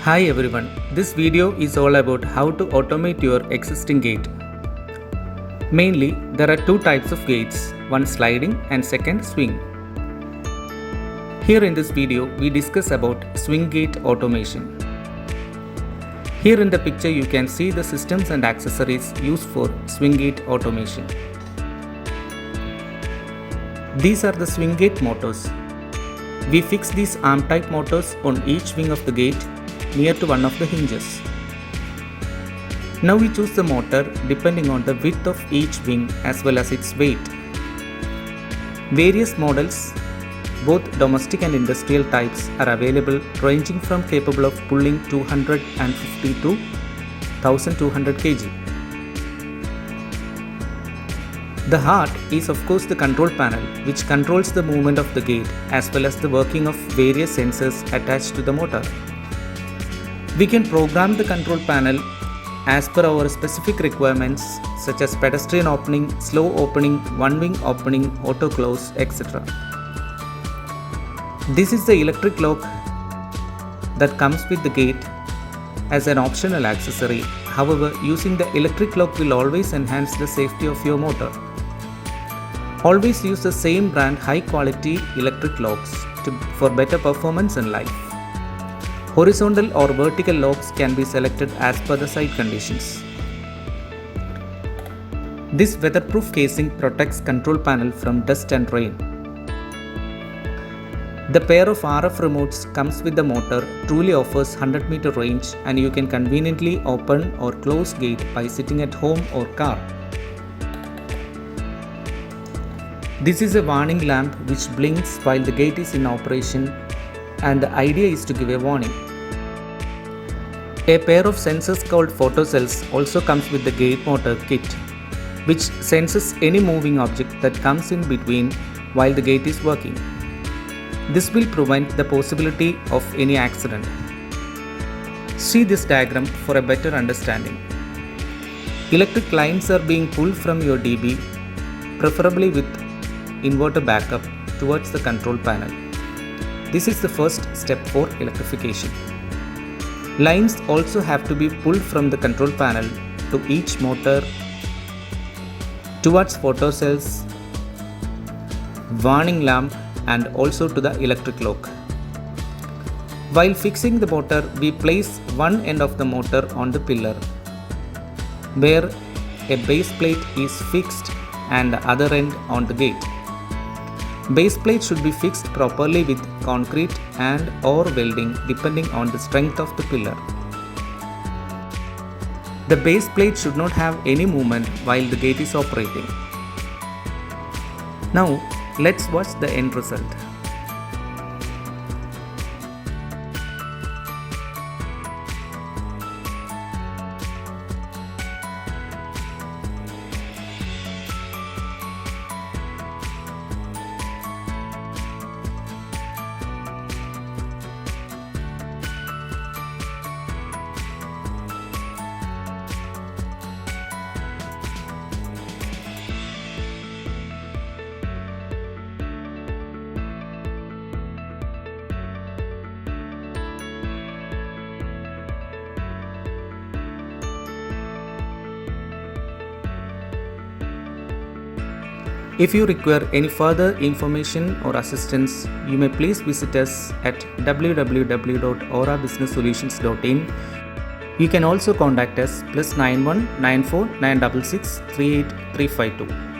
Hi everyone, this video is all about how to automate your existing gate. Mainly, there are two types of gates, one sliding and second swing. Here in this video, we discuss about swing gate automation. Here in the picture you can see the systems and accessories used for swing gate automation. These are the swing gate motors. We fix these arm type motors on each wing of the gate near to one of the hinges. Now we choose the motor depending on the width of each wing as well as its weight. Various models, both domestic and industrial types, are available ranging from capable of pulling 250 to 1200 kg. The heart is of course the control panel, which controls the movement of the gate as well as the working of various sensors attached to the motor. We can program the control panel as per our specific requirements such as pedestrian opening, slow opening, one wing opening, auto close, etc. This is the electric lock that comes with the gate as an optional accessory. However, using the electric lock will always enhance the safety of your motor. Always use the same brand high quality electric locks for better performance and life. Horizontal or vertical locks can be selected as per the site conditions. This weatherproof casing protects control panel from dust and rain. The pair of RF remotes comes with the motor truly offers 100-meter range, and you can conveniently open or close gate by sitting at home or car. This is a warning lamp which blinks while the gate is in operation, and the idea is to give a warning. A pair of sensors called photocells also comes with the gate motor kit, which senses any moving object that comes in between while the gate is working. This will prevent the possibility of any accident. See this diagram for a better understanding. Electric lines are being pulled from your DB, preferably with inverter backup, towards the control panel. This is the first step for electrification. Lines also have to be pulled from the control panel to each motor, towards photocells, warning lamp, and also to the electric lock. While fixing the motor, we place one end of the motor on the pillar, where a base plate is fixed, and the other end on the gate. Base plate should be fixed properly with concrete and or welding depending on the strength of the pillar. The base plate should not have any movement while the gate is operating. Now let's watch the end result. If you require any further information or assistance, you may please visit us at www.aurabusinesssolutions.in. You can also contact us +91 94 966 38352.